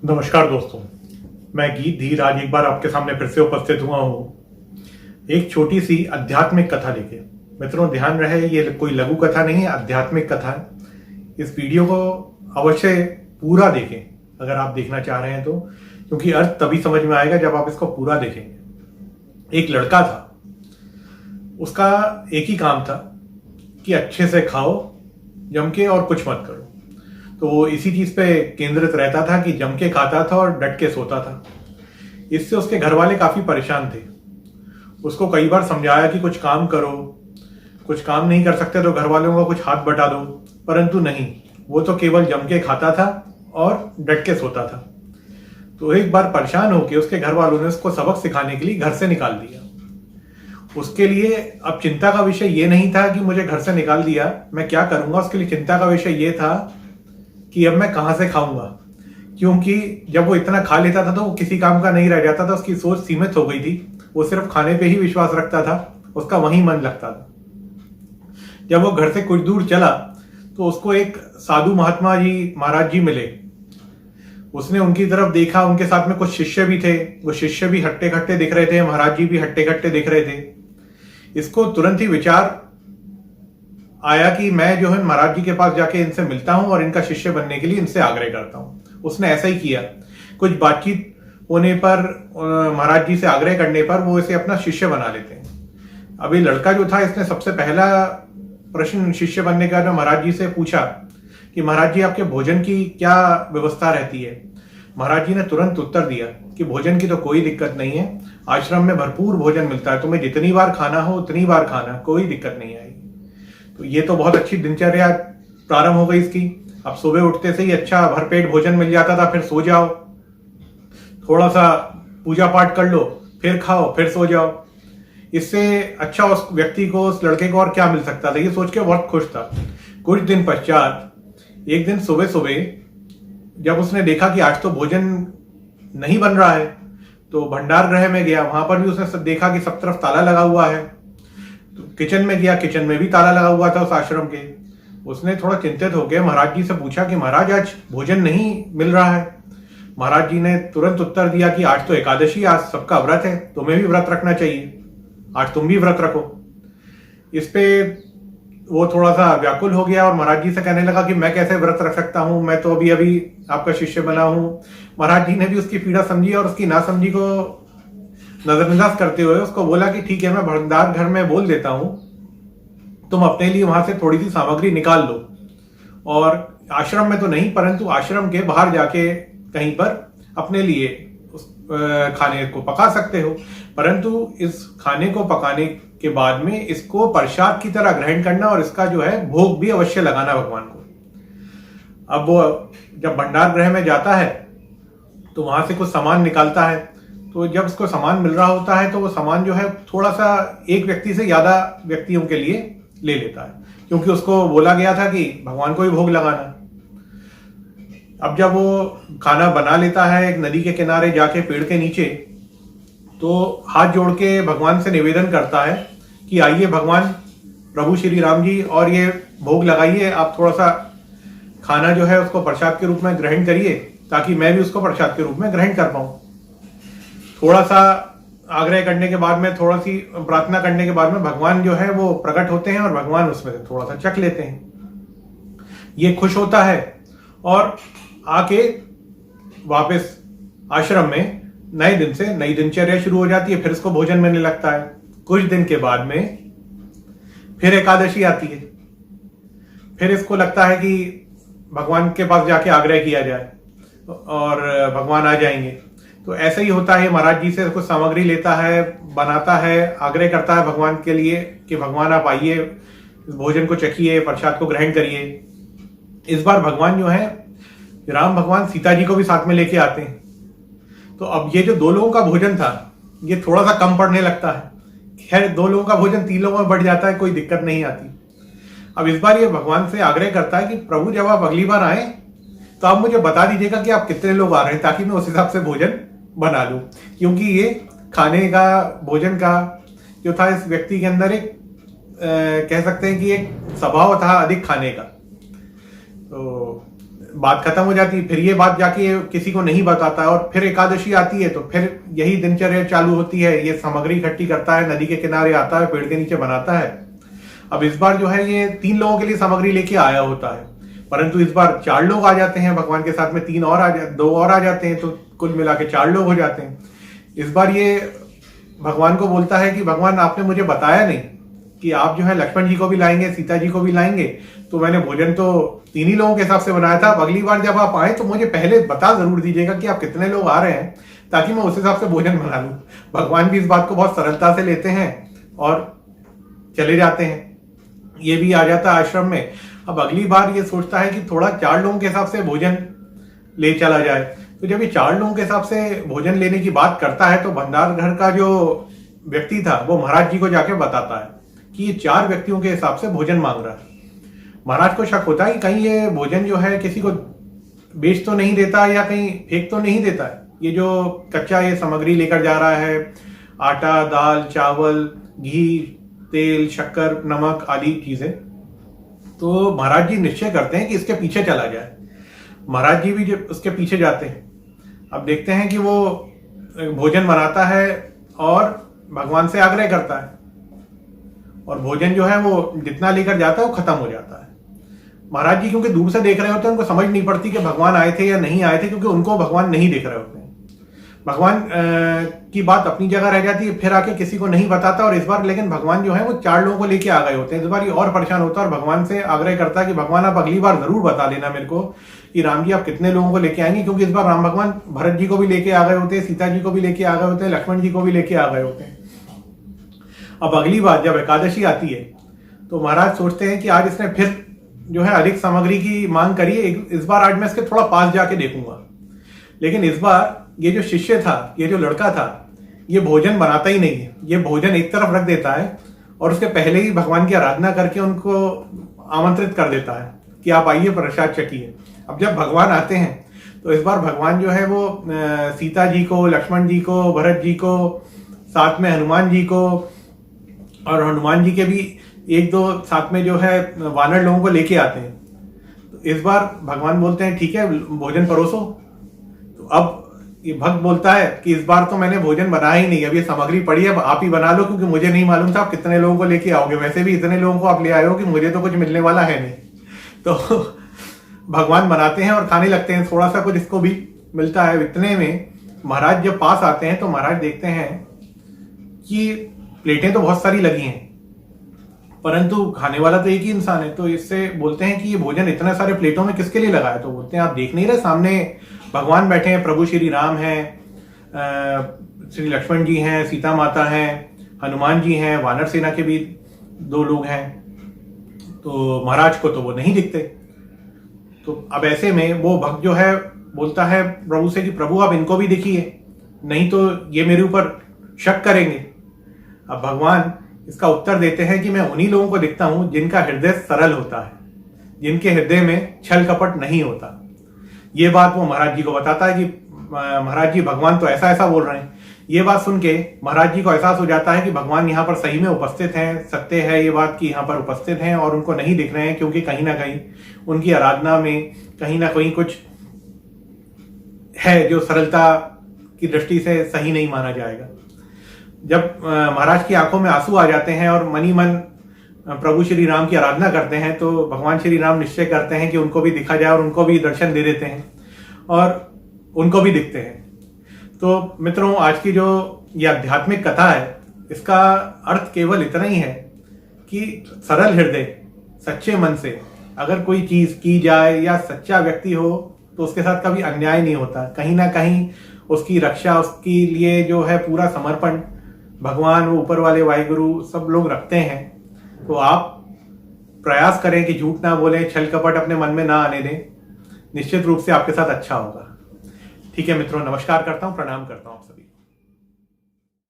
नमस्कार दोस्तों, मैं गीत धीर आज एक बार आपके सामने फिर से उपस्थित हुआ हूँ एक छोटी सी आध्यात्मिक कथा लेके। मित्रों, ध्यान रहे, ये कोई लघु कथा नहीं है, आध्यात्मिक कथा है। इस वीडियो को अवश्य पूरा देखें अगर आप देखना चाह रहे हैं तो, क्योंकि अर्थ तभी समझ में आएगा जब आप इसको पूरा देखेंगे। एक लड़का था, उसका एक ही काम था कि अच्छे से खाओ, जम के, और कुछ मत करो। तो वो इसी चीज पे केंद्रित रहता था कि जम के खाता था और डट के सोता था। इससे उसके घर वाले काफी परेशान थे। उसको कई बार समझाया कि कुछ काम करो, कुछ काम नहीं कर सकते तो घर वालों को कुछ हाथ बटा दो, परंतु नहीं, वो तो केवल जम के खाता था और डट के सोता था। तो एक बार परेशान होकर उसके घर वालों ने उसको सबक सिखाने के लिए घर से निकाल दिया। उसके लिए अब चिंता का विषय ये नहीं था कि मुझे घर से निकाल दिया, मैं क्या करूंगा। उसके लिए चिंता का विषय ये था कि अब मैं कहां से खाऊंगा, क्योंकि जब वो इतना खा लेता था तो वो किसी काम का नहीं रह जाता था। उसकी सोच सीमित हो गई थी, वो सिर्फ खाने पे ही विश्वास रखता था, उसका वहीं मन लगता था। जब वो घर से कुछ दूर चला तो उसको एक साधु महात्मा जी, महाराज जी मिले। उसने उनकी तरफ देखा, उनके साथ में कुछ शिष्य भी थे। वो शिष्य भी हट्टे खट्टे दिख रहे थे, महाराज जी भी हट्टे खट्टे दिख रहे थे। इसको तुरंत ही विचार आया कि मैं जो है महाराज जी के पास जाके इनसे मिलता हूं और इनका शिष्य बनने के लिए इनसे आग्रह करता हूं। उसने ऐसा ही किया। कुछ बातचीत होने पर, महाराज जी से आग्रह करने पर वो इसे अपना शिष्य बना लेते हैं। अभी लड़का जो था, इसने सबसे पहला प्रश्न शिष्य बनने का जो महाराज जी से पूछा कि महाराज जी, आपके भोजन की क्या व्यवस्था रहती है। महाराज जी ने तुरंत उत्तर दिया कि भोजन की तो कोई दिक्कत नहीं है, आश्रम में भरपूर भोजन मिलता है, तुम्हें जितनी बार खाना हो उतनी बार खाना, कोई दिक्कत नहीं आएगी। तो ये तो बहुत अच्छी दिनचर्या प्रारंभ हो गई इसकी। अब सुबह उठते से ही अच्छा भरपेट भोजन मिल जाता था, फिर सो जाओ, थोड़ा सा पूजा पाठ कर लो, फिर खाओ, फिर सो जाओ। इससे अच्छा उस व्यक्ति को, उस लड़के को और क्या मिल सकता था, ये सोच के बहुत खुश था। कुछ दिन पश्चात एक दिन सुबह सुबह जब उसने देखा कि आज तो भोजन नहीं बन रहा है, तो भंडार गृह में गया। वहां पर भी उसने देखा कि सब तरफ ताला लगा हुआ है। तो किचन में गया, किचन में भी ताला लगा हुआ था उस आश्रम के। उसने थोड़ा चिंतित होकर महाराज जी से पूछा कि महाराज, आज भोजन नहीं मिल रहा है। महाराज जी ने तुरंत उत्तर दिया कि आज तो एकादशी, आज सबका व्रत है, तुम्हें भी व्रत रखना चाहिए, आज तुम भी व्रत रखो। इस पे वो थोड़ा सा व्याकुल हो गया और महाराज जी से कहने लगा कि मैं कैसे व्रत रख सकता हूं, मैं तो अभी अभी आपका शिष्य बना हूं। महाराज जी ने भी उसकी पीड़ा समझी और उसकी नासमझी को नजरअंदाज करते हुए उसको बोला कि ठीक है, मैं भंडार घर में बोल देता हूं, तुम अपने लिए वहां से थोड़ी सी सामग्री निकाल लो, और आश्रम में तो नहीं परंतु आश्रम के बाहर जाके कहीं पर अपने लिए उस खाने को पका सकते हो। परंतु इस खाने को पकाने के बाद में इसको प्रसाद की तरह ग्रहण करना और इसका जो है भोग भी अवश्य लगाना भगवान को। अब वो जब भंडार गृह में जाता है तो वहां से कुछ सामान निकालता है। तो जब उसको सामान मिल रहा होता है तो वो सामान जो है थोड़ा सा एक व्यक्ति से ज्यादा व्यक्तियों के लिए ले लेता है, क्योंकि उसको बोला गया था कि भगवान को ही भोग लगाना। अब जब वो खाना बना लेता है एक नदी के किनारे जाके पेड़ के नीचे, तो हाथ जोड़ के भगवान से निवेदन करता है कि आइए भगवान प्रभु श्री राम जी, और ये भोग लगाइए, आप थोड़ा सा खाना जो है उसको प्रसाद के रूप में ग्रहण करिए, ताकि मैं भी उसको प्रसाद के रूप में ग्रहण कर पाऊं। थोड़ा सा आग्रह करने के बाद में, थोड़ा सी प्रार्थना करने के बाद में भगवान जो है वो प्रकट होते हैं और भगवान उसमें से थोड़ा सा चख लेते हैं। ये खुश होता है और आके वापस आश्रम में नए दिन से नई दिनचर्या शुरू हो जाती है। फिर इसको भोजन मिलने लगता है। कुछ दिन के बाद में फिर एकादशी आती है। फिर इसको लगता है कि भगवान के पास जाके आग्रह किया जाए और भगवान आ जाएंगे। तो ऐसा ही होता है, महाराज जी से कुछ सामग्री लेता है, बनाता है, आग्रह करता है भगवान के लिए कि भगवान आप आइए, इस भोजन को चखिए, प्रसाद को ग्रहण करिए। इस बार भगवान जो है, राम भगवान सीता जी को भी साथ में लेके आते हैं। तो अब ये जो दो लोगों का भोजन था ये थोड़ा सा कम पड़ने लगता है। खैर, दो लोगों का भोजन 3 लोगों में बढ़ जाता है, कोई दिक्कत नहीं आती। अब इस बार ये भगवान से आग्रह करता है कि प्रभु, जब आप अगली बार आए तो आप मुझे बता दीजिएगा कि आप कितने लोग आ रहे हैं, ताकि मैं उस हिसाब से भोजन बना लूं। क्योंकि ये खाने का, भोजन का जो था, इस व्यक्ति के अंदर एक कह सकते हैं कि एक स्वभाव था अधिक खाने का। तो बात खत्म हो जाती है। फिर ये बात जाके किसी को नहीं बताता है और फिर एकादशी आती है तो फिर यही दिनचर्या चालू होती है। ये सामग्री इकट्ठी करता है, नदी के किनारे आता है, पेड़ के नीचे बनाता है। अब इस बार जो है ये 3 लोगों के लिए सामग्री लेके आया होता है, परंतु इस बार 4 लोग आ जाते हैं भगवान के साथ में, 2 और आ जाते हैं, तो कुल मिला के 4 लोग हो जाते हैं। इस बार ये भगवान को बोलता है कि भगवान आपने मुझे बताया नहीं कि आप जो है लक्ष्मण जी को भी लाएंगे, सीता जी को भी लाएंगे, तो मैंने भोजन तो 3 ही लोगों के हिसाब से बनाया था। अब अगली बार जब आप आए तो मुझे पहले बता जरूर दीजिएगा कि आप कितने लोग आ रहे हैं, ताकि मैं उस हिसाब से भोजन बना लूं। भगवान भी इस बात को बहुत सरलता से लेते हैं और चले जाते हैं। ये भी आ जाता है आश्रम में। अब अगली बार ये सोचता है कि थोड़ा 4 लोगों के हिसाब से भोजन ले चला जाए। तो जब ये 4 लोगों के हिसाब से भोजन लेने की बात करता है तो भंडार घर का जो व्यक्ति था वो महाराज जी को जाके बताता है कि ये 4 व्यक्तियों के हिसाब से भोजन मांग रहा है। महाराज को शक होता है कि कहीं ये भोजन जो है किसी को बेच तो नहीं देता या कहीं फेंक तो नहीं देता है। ये जो कच्चा ये सामग्री लेकर जा रहा है, आटा, दाल, चावल, घी, तेल, शक्कर, नमक आदि चीजें, तो महाराज जी निश्चय करते हैं कि इसके पीछे चला जाए। महाराज जी भी जब उसके पीछे जाते हैं, अब देखते हैं कि वो भोजन बनाता है और भगवान से आग्रह करता है, और भोजन जो है वो जितना लेकर जाता है वो खत्म हो जाता है। महाराज जी क्योंकि दूर से देख रहे होते हैं, उनको समझ नहीं पड़ती कि भगवान आए थे या नहीं आए थे, क्योंकि उनको भगवान नहीं दिख रहे होते हैं। भगवान की बात अपनी जगह रह जाती है, फिर आके किसी को नहीं बताता। और इस बार लेकिन भगवान जो है वो 4 लोगों को लेके आ गए होते हैं। इस बार ये और परेशान होता है और भगवान से आग्रह करता है कि भगवान आप अगली बार जरूर बता देना मेरे को कि राम जी आप कितने लोगों को लेके आएंगे, क्योंकि इस बार राम भगवान भरत जी को भी लेके आ गए होते हैं, सीता जी को भी लेके आ गए होते हैं, लक्ष्मण जी को भी लेके आ गए होते हैं। अब अगली बार जब एकादशी आती है तो महाराज सोचते हैं कि आज इसने फिर जो है अधिक सामग्री की मांग करी है, इस बार आज मैं इसके थोड़ा पास जाके देखूंगा। लेकिन इस बार ये जो शिष्य था, ये जो लड़का था, ये भोजन बनाता ही नहीं है। ये भोजन एक तरफ रख देता है और उसके पहले ही भगवान की आराधना करके उनको आमंत्रित कर देता है कि आप आइए प्रसाद चखिए। अब जब भगवान आते हैं तो इस बार भगवान जो है वो सीता जी को, लक्ष्मण जी को, भरत जी को, साथ में हनुमान जी को, और हनुमान जी के भी 1-2 साथ में जो है वानर लोगों को लेके आते हैं। तो इस बार भगवान बोलते हैं ठीक है भोजन परोसो। तो अब ये भक्त बोलता है कि इस बार तो मैंने भोजन बनाया ही नहीं, अब ये सामग्री पड़ी है, अब आप ही बना लो, क्योंकि मुझे नहीं मालूम था आप कितने लोगों को लेके आओगे। वैसे भी इतने लोगों को आप ले आए हो कि मुझे तो कुछ मिलने वाला है नहीं। तो भगवान बनाते हैं और खाने लगते हैं, थोड़ा सा कुछ इसको भी मिलता है। इतने में महाराज जब पास आते हैं तो महाराज देखते हैं कि प्लेटें तो बहुत सारी लगी हैं, परंतु खाने वाला तो एक ही इंसान है। तो इससे बोलते हैं कि ये भोजन इतने सारे प्लेटों में किसके लिए लगाया? तो बोलते हैं आप देख नहीं रहे, सामने भगवान बैठे हैं, प्रभु श्री राम हैं, श्री लक्ष्मण जी हैं, सीता माता हैं, हनुमान जी हैं, वानर सेना के भी 2 लोग हैं। तो महाराज को तो वो नहीं दिखते। तो अब ऐसे में वो भक्त जो है बोलता है प्रभु से कि प्रभु आप इनको भी देखिए, नहीं तो ये मेरे ऊपर शक करेंगे। अब भगवान इसका उत्तर देते हैं कि मैं उन्हीं लोगों को दिखता हूं जिनका हृदय सरल होता है, जिनके हृदय में छल कपट नहीं होता। ये बात वो महाराज जी को बताता है कि महाराज जी भगवान तो ऐसा ऐसा बोल रहे हैं। ये बात सुन के महाराज जी को एहसास हो जाता है कि भगवान यहाँ पर सही में उपस्थित हैं, सत्य है ये बात कि यहाँ पर उपस्थित हैं और उनको नहीं दिख रहे हैं, क्योंकि कहीं ना कहीं उनकी आराधना में कहीं ना कहीं कुछ है जो सरलता की दृष्टि से सही नहीं माना जाएगा। जब महाराज की आंखों में आंसू आ जाते हैं और मनी मन प्रभु श्री राम की आराधना करते हैं, तो भगवान श्री राम निश्चय करते हैं कि उनको भी दिखा जाए और उनको भी दर्शन दे देते हैं और उनको भी दिखते हैं। तो मित्रों, आज की जो ये आध्यात्मिक कथा है, इसका अर्थ केवल इतना ही है कि सरल हृदय, सच्चे मन से अगर कोई चीज की जाए या सच्चा व्यक्ति हो तो उसके साथ कभी अन्याय नहीं होता। कहीं ना कहीं उसकी रक्षा, उसके लिए जो है पूरा समर्पण भगवान, वो ऊपर वाले वाहिगुरु सब लोग रखते हैं। तो आप प्रयास करें कि झूठ ना बोलें, छल कपट अपने मन में ना आने दें। निश्चित रूप से आपके साथ अच्छा होगा। ठीक है मित्रों, नमस्कार करता हूं, प्रणाम करता हूं आप सभी।